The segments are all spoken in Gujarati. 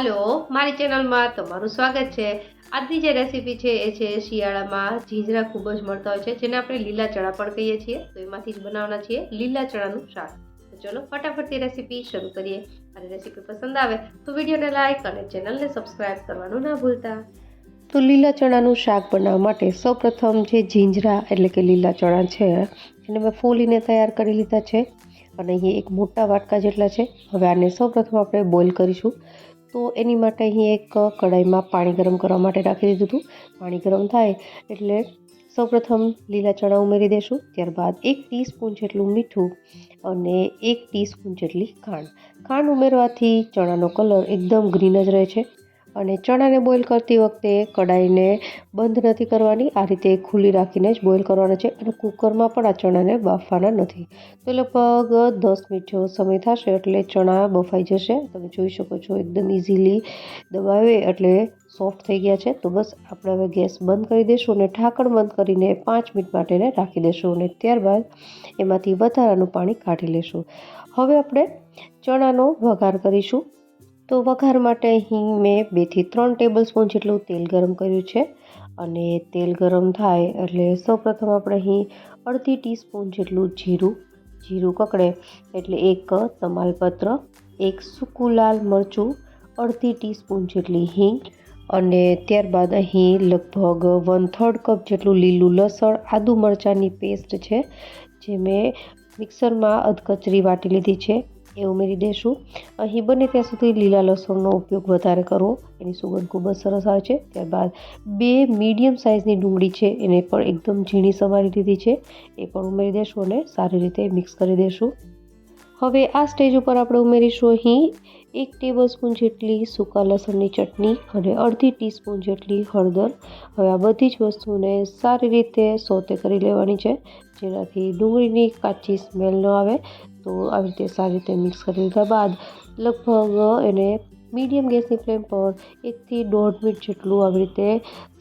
હાલો, મારી ચેનલમાં તમારું સ્વાગત છે। આજની જે રેસીપી છે એ છે શિયાળામાં જીંજરા ખૂબ જ મળતા હોય છે, જેને આપણે લીલા ચણા પણ કહીએ છીએ। તો એમાંથી જ બનાવવાના છીએ લીલા ચણાનું શાક। તો ચલો ફટાફટથી રેસીપી શરૂ કરીએ। અને રેસીપી પસંદ આવે તો વિડીયોને લાઈક અને ચેનલને સબસ્ક્રાઈબ કરવાનું ના ભૂલતા। તો લીલા ચણાનું શાક બનાવવા માટે સૌપ્રથમ જે જીંજરા એટલે કે લીલા ચણા છે એને મેં ફોલીને તૈયાર કરી લીધા છે અને અહીં એક મોટા વાટકા જેટલા છે। હવે આને સૌપ્રથમ આપણે બોઇલ કરીશું। તો એની માટે અહીં એક કઢાઈમાં પાણી ગરમ કરવા માટે રાખી દીધું હતું। પાણી ગરમ થાય એટલે સૌપ્રથમ લીલા ચણા ઉમેરી દઈશું। ત્યારબાદ 1 ટીસ્પૂન જેટલું મીઠું અને 1 ટીસ્પૂન જેટલી ખાંડ। ખાંડ ઉમેરવાથી ચણાનો કલર એકદમ ગ્રીન જ રહે છે। અને ચણાને બોઇલ કરતી વખતે કઢાઈને બંધ નથી કરવાની, આ રીતે ખુલ્લી રાખીને જ બોઇલ કરવાના છે। અને કુકરમાં પણ આ ચણાને બાફવાના નથી। તો લગભગ 10 મિનિટ જેવો સમય થશે એટલે ચણા બફાઈ જશે। તમે જોઈ શકો છો એકદમ ઇઝીલી દબાવે એટલે સોફ્ટ થઈ ગયા છે। તો બસ આપણે હવે ગેસ બંધ કરી દઈશું અને ઢાંકણ બંધ કરીને 5 મિનિટ માટે રાખી દઈશું અને ત્યારબાદ એમાંથી વધારાનું પાણી કાઢી લેશું। હવે આપણે ચણાનો વઘાર કરીશું। તો વઘાર માટે અહીં મેં 2 થી 3 ટેબલ સ્પૂન જેટલું તેલ ગરમ કર્યું છે। અને તેલ ગરમ થાય એટલે સૌપ્રથમ આપણે અહીં અડધી ટીસ્પૂન જેટલું જીરું કકડે એટલે 1 તમાલપત્ર, 1 સૂકું લાલ મરચું, અડધી ટીસ્પૂન જેટલી હિંગ અને ત્યારબાદ અહીં લગભગ 1/3 કપ જેટલું લીલું લસણ આદુ મરચાંની પેસ્ટ છે જે મેં મિક્સરમાં અધકચરી વાટી લીધી છે એ ઉમેરી દઈશું। અહીં બને ત્યાં સુધી લીલા લસણનો ઉપયોગ વધારે કરવો, એની સુગંધ ખૂબ જ સરસ આવે છે। ત્યારબાદ 2 મીડિયમ સાઇઝની ડુંગળી છે એને પણ એકદમ ઝીણી સમારી લીધી છે એ પણ ઉમેરી દઈશું અને સારી રીતે મિક્સ કરી દઈશું। હવે આ સ્ટેજ ઉપર આપણે ઉમેરીશું અહીં 1 ટેબલ સ્પૂન જેટલી સૂકા લસણની ચટણી અને અડધી ટીસ્પૂન જેટલી હળદર। હવે આ બધી જ વસ્તુને સારી રીતે સોતે કરી લેવાની છે જેનાથી ડુંગળીની કાચી સ્મેલ ન આવે। તો આવી રીતે સારી રીતે મિક્સ કરી લીધા બાદ લગભગ એને મીડિયમ ગેસની ફ્લેમ પર 1 થી 1.5 મિનિટ જેટલું આવી રીતે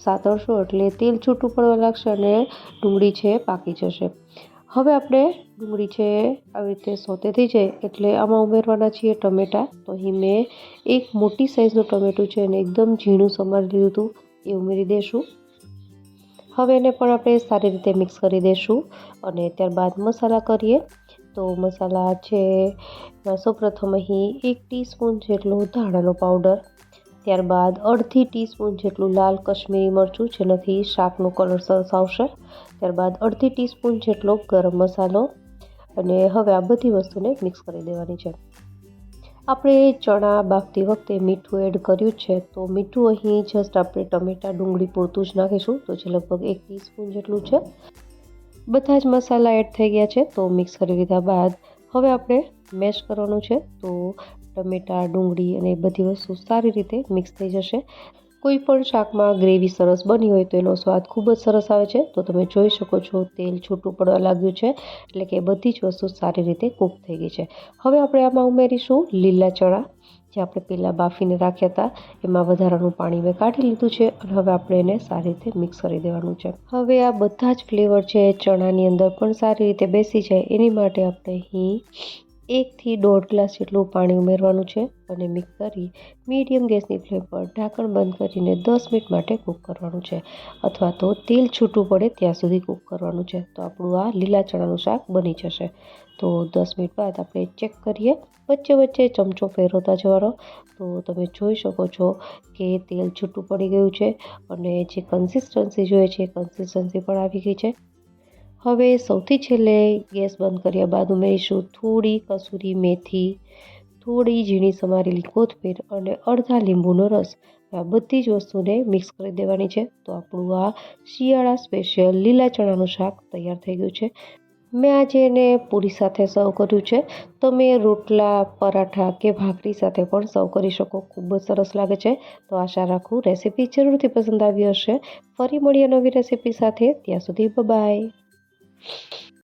સાતળશું એટલે તેલ છૂટું પડવા લાગશે અને ડુંગળી છે પાકી જશે। હવે આપણે ડુંગળી છે આવી રીતે સોતે થઈ જાય એટલે આમાં ઉમેરવાના છીએ ટમેટાં। તો અહીં મેં 1 મોટી સાઇઝનું ટમેટું છે એને એકદમ ઝીણું સમારી લીધું હતું એ ઉમેરી દઈશું। હવે એને પણ આપણે સારી રીતે મિક્સ કરી દઈશું અને ત્યારબાદ મસાલા કરીએ। તો મસાલા છે સૌપ્રથમ અહીં 1 ટીસ્પૂન જેટલો ધાણાનો પાવડર, ત્યારબાદ અડધી ટીસ્પૂન જેટલું લાલ કશ્મીરી મરચું જેનાથી શાકનો કલર સરસ આવશે, ત્યારબાદ અડધી ટીસ્પૂન જેટલો ગરમ મસાલો અને હવે આ બધી વસ્તુને મિક્સ કરી દેવાની છે। આપણે ચણા બાફતી વખતે મીઠું એડ કર્યું છે તો મીઠું અહીં જસ્ટ આપણે ટમેટાં ડુંગળી પૂરતું જ નાખીશું તો જે લગભગ 1 ટીસ્પૂન જેટલું છે। બધા જ મસાલા એડ થઈ ગયા છે તો મિક્સ કરી લીધા બાદ હવે આપણે મેશ કરવાનું છે। તો ટમેટાં ડુંગળી અને બધી વસ્તુ સારી રીતે મિક્સ થઈ જશે। કોઈ પણ શાકમાં ગ્રેવી સરસ બની હોય તો એનો સ્વાદ ખૂબ જ સરસ આવે છે। તો તમે જોઈ શકો છો તેલ છૂટું પડવા લાગ્યું છે એટલે કે બધી જ વસ્તુ સારી રીતે કૂક થઈ ગઈ છે। હવે આપણે આમાં ઉમેરીશું લીલા ચણા જે આપણે પહેલાં બાફીને રાખ્યા હતા, એમાં વધારાનું પાણી મેં કાઢી લીધું છે અને હવે આપણે એને સારી રીતે મિક્સ કરી દેવાનું છે। હવે આ બધા જ ફ્લેવર છે ચણાની અંદર પણ સારી રીતે બેસી જાય એની માટે આપણે અહીં 1 થી 1.5 ગ્લાસ જેટલું પાણી ઉમેરવાનું છે અને મિક્સ કરી મીડિયમ ગેસની ફ્લેમ પર ઢાંકણ બંધ કરીને 10 મિનિટ માટે કૂક કરવાનું છે અથવા તો તેલ છૂટું પડે ત્યાં સુધી કૂક કરવાનું છે। તો આપણું આ લીલા ચણાનું શાક બની જશે। તો 10 મિનિટ બાદ આપણે ચેક કરીએ, વચ્ચે વચ્ચે ચમચો ફેરવતા જવાનો। તો તમે જોઈ શકો છો કે તેલ છૂટું પડી ગયું છે અને જે કન્સિસ્ટન્સી જોઈએ છે એ કન્સિસ્ટન્સી પણ આવી ગઈ છે। હવે સૌથી છેલ્લે ગેસ બંધ કર્યા બાદ ઉમેરીશું થોડી કસૂરી મેથી, થોડી ઝીણી સમારેલી કોથમીર અને અડધા લીંબુનો રસ। આ બધી જ વસ્તુને મિક્સ કરી દેવાની છે। તો આપણું આ શિયાળા સ્પેશિયલ લીલા ચણાનું શાક તૈયાર થઈ ગયું છે। મેં આજે એને પૂરી સાથે સર્વ કર્યું છે। તમે રોટલા, પરાઠા કે ભાખરી સાથે પણ સર્વ કરી શકો, ખૂબ જ સરસ લાગે છે। તો આશા રાખું રેસીપી જરૂરથી પસંદ આવી હશે। ફરી મળીએ નવી રેસીપી સાથે, ત્યાં સુધી બાય।